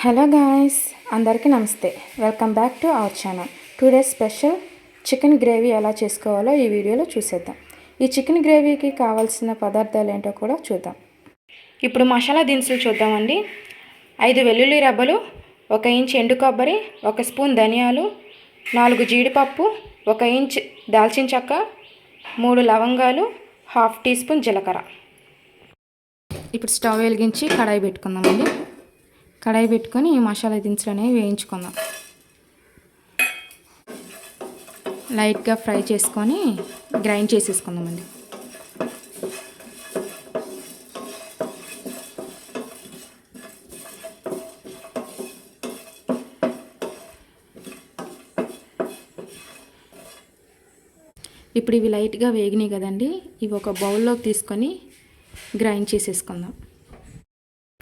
Hello guys, అందరికీ నమస్తే. Welcome back to our channel. Today special chicken gravy ఎలా చేసుకోవాలో ఈ వీడియోలో చూసేద్దాం. ఈ చికెన్ గ్రేవీకి కావాల్సిన పదార్థాలు ఏంటో కూడా చూద్దాం. ఇప్పుడు మసాలా దినుసులు చూద్దామండి. 5 వెల్లుల్లి రబ్బలు, 1 ఇంచ్ ఎండు కొబ్బరి, 1 స్పూన్ ధనియాలు, 4 జీడిపప్పు, 1 ఇంచ్ దాల్చిన చెక్క, 3 లవంగాలు, 1/2 టీ స్పూన్ జీలకర్ర. ఇప్పుడు స్టవ్ వెలిగించి కడాయి పెట్టుకుందామండి. కడాయి పెట్టుకొని ఈ మసాలా దినుసులు అనేవి వేయించుకుందాం. లైట్గా ఫ్రై చేసుకొని గ్రైండ్ చేసేసుకుందామండి. ఇప్పుడు ఇవి లైట్గా వేగినాయి కదండి, ఇవి ఒక బౌల్లోకి తీసుకొని గ్రైండ్ చేసేసుకుందాం.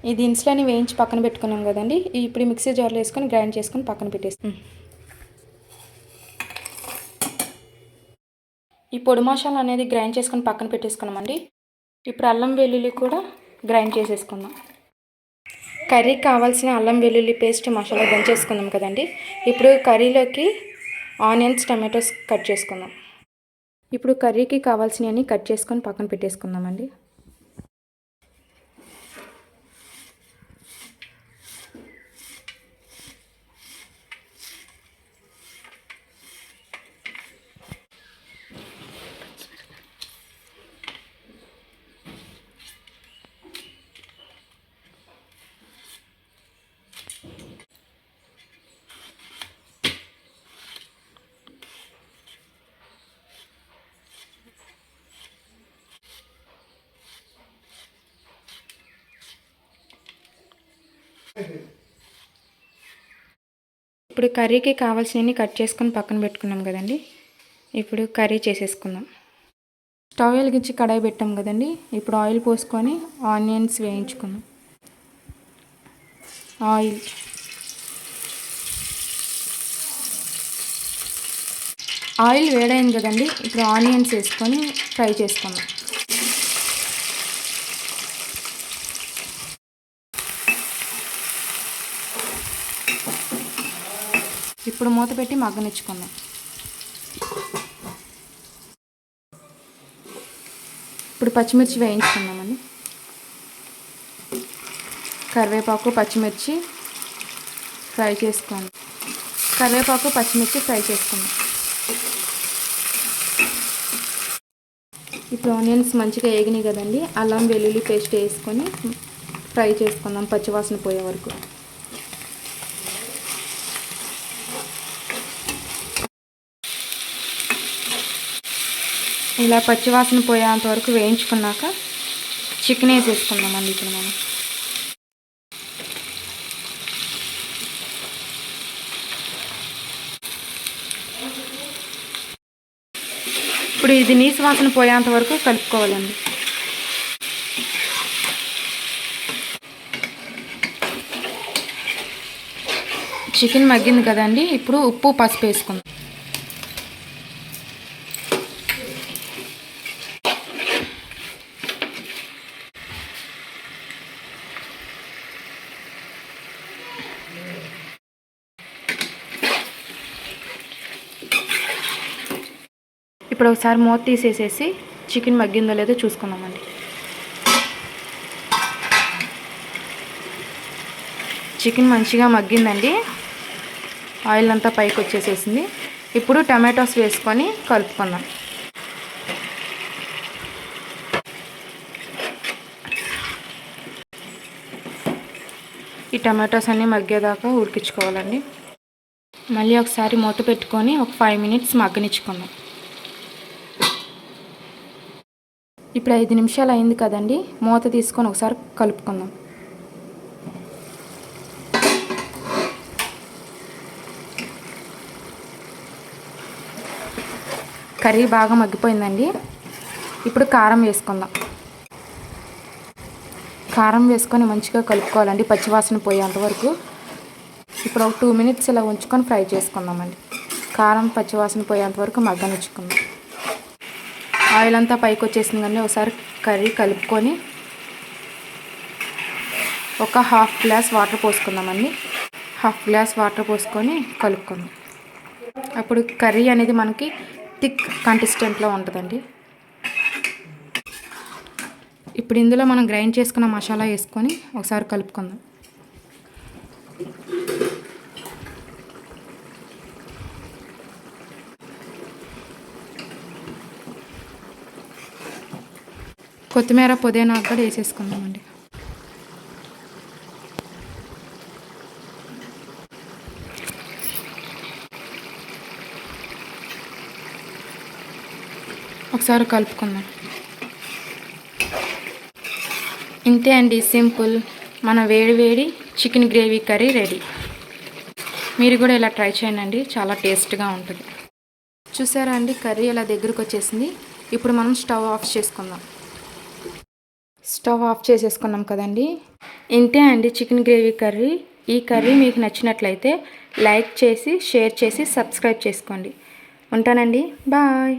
ఈ దినుసులని వేయించి పక్కన పెట్టుకున్నాం కదండి, ఇప్పుడు మిక్సీ జార్లో వేసుకొని గ్రైండ్ చేసుకొని పక్కన పెట్టేస్తాం. ఈ పొడి మసాలా అనేది గ్రైండ్ చేసుకొని పక్కన పెట్టేసుకున్నామండి. ఇప్పుడు అల్లం వెల్లుల్లి కూడా గ్రైండ్ చేసేసుకుందాం. కర్రీకి కావాల్సిన అల్లం వెల్లుల్లి పేస్ట్ మసాలా దంచేసుకుందాం కదండి. ఇప్పుడు కర్రీలోకి ఆనియన్స్, టమాటోస్ కట్ చేసుకుందాం. ఇప్పుడు కర్రీకి కావాల్సినవన్నీ కట్ చేసుకొని పక్కన పెట్టేసుకుందామండి. ఇప్పుడు కర్రీకి కావాల్సినవి కట్ చేసుకొని పక్కన పెట్టుకున్నాం కదండి. ఇప్పుడు కర్రీ చేసేసుకుందాం. స్టవ్ వెలిగించి కడాయి పెట్టాం కదండి. ఇప్పుడు ఆయిల్ పోసుకొని ఆనియన్స్ వేయించుకుందాం. ఆయిల్ వేడైంది కదండి. ఇప్పుడు ఆనియన్స్ వేసుకొని ఫ్రై చేసుకుందాం. ఇప్పుడు మూత పెట్టి మగ్గనిచ్చుకుందాం. ఇప్పుడు పచ్చిమిర్చి వేయించుకుందామండి. కరివేపాకు, పచ్చిమిర్చి ఫ్రై చేసుకుందాం. ఇప్పుడు ఆనియన్స్ మంచిగా వేగినాయి కదండి. అల్లం వెల్లుల్లి పేస్ట్ వేసుకొని ఫ్రై చేసుకుందాం పచ్చివాసన పోయే వరకు. ఇలా పచ్చివాసన పోయేంత వరకు వేయించుకున్నాక చికెన్ వేసేసుకుందామండి. ఇప్పుడు మనం ఇది నీసు వాసన పోయేంత వరకు కలుపుకోవాలండి. చికెన్ మగ్గింది కదండి. ఇప్పుడు ఉప్పు, పసుపు వేసుకుందాం. ఇప్పుడు ఒకసారి మూత తీసేసేసి చికెన్ మగ్గిందో లేదో చూసుకుందామండి. చికెన్ మంచిగా మగ్గిందండి. ఆయిల్ అంతా పైకి వచ్చేసేసింది. ఇప్పుడు టమాటోస్ వేసుకొని కలుపుకుందాం. ఈ టమాటోస్ అన్నీ మగ్గేదాకా ఉడికించుకోవాలండి. మళ్ళీ ఒకసారి మూత పెట్టుకొని ఒక 5 మినిట్స్ మగ్గనిచ్చుకుందాం. ఇప్పుడు 5 నిమిషాలు అయింది కదండి. మూత తీసుకొని ఒకసారి కలుపుకుందాం. కర్రీ బాగా మగ్గిపోయిందండి. ఇప్పుడు కారం వేసుకుందాం. కారం వేసుకొని మంచిగా కలుపుకోవాలండి పచ్చివాసన పోయేంత వరకు. ఇప్పుడు ఒక 2 మినిట్స్ ఇలా ఉంచుకొని ఫ్రై చేసుకుందామండి. కారం పచ్చివాసన పోయేంత వరకు మగ్గనిచ్చుకుందాం. ఆయిల్ అంతా పైకి వచ్చేసిందండి. ఒకసారి కర్రీ కలుపుకొని ఒక హాఫ్ గ్లాస్ వాటర్ పోసుకుందామండి. హాఫ్ గ్లాస్ వాటర్ పోసుకొని కలుపుకుందాం. అప్పుడు కర్రీ అనేది మనకి థిక్ కన్సిస్టెంట్లో ఉంటుందండి. ఇప్పుడు ఇందులో మనం గ్రైండ్ చేసుకున్న మసాలా వేసుకొని ఒకసారి కలుపుకుందాం. కొత్తిమీర పుదీనా కూడా వేసేసుకుందామండి. ఒకసారి కలుపుకుందాం. ఇంతే అండి, సింపుల్. మన వేడి చికెన్ గ్రేవీ కర్రీ రెడీ. మీరు కూడా ఇలా ట్రై చేయండి, చాలా టేస్ట్గా ఉంటుంది. చూసారా అండి, కర్రీ ఇలా దగ్గరకు వచ్చేసింది. ఇప్పుడు మనం స్టవ్ ఆఫ్ చేసుకుందాం. స్టవ్ ఆఫ్ చేసేసుకున్నాం కదండి. ఇంతే అండి చికెన్ గ్రేవీ కర్రీ. ఈ కర్రీ మీకు నచ్చినట్లయితే లైక్ చేసి, షేర్ చేసి, సబ్స్క్రైబ్ చేసుకోండి. ఉంటానండి, బాయ్.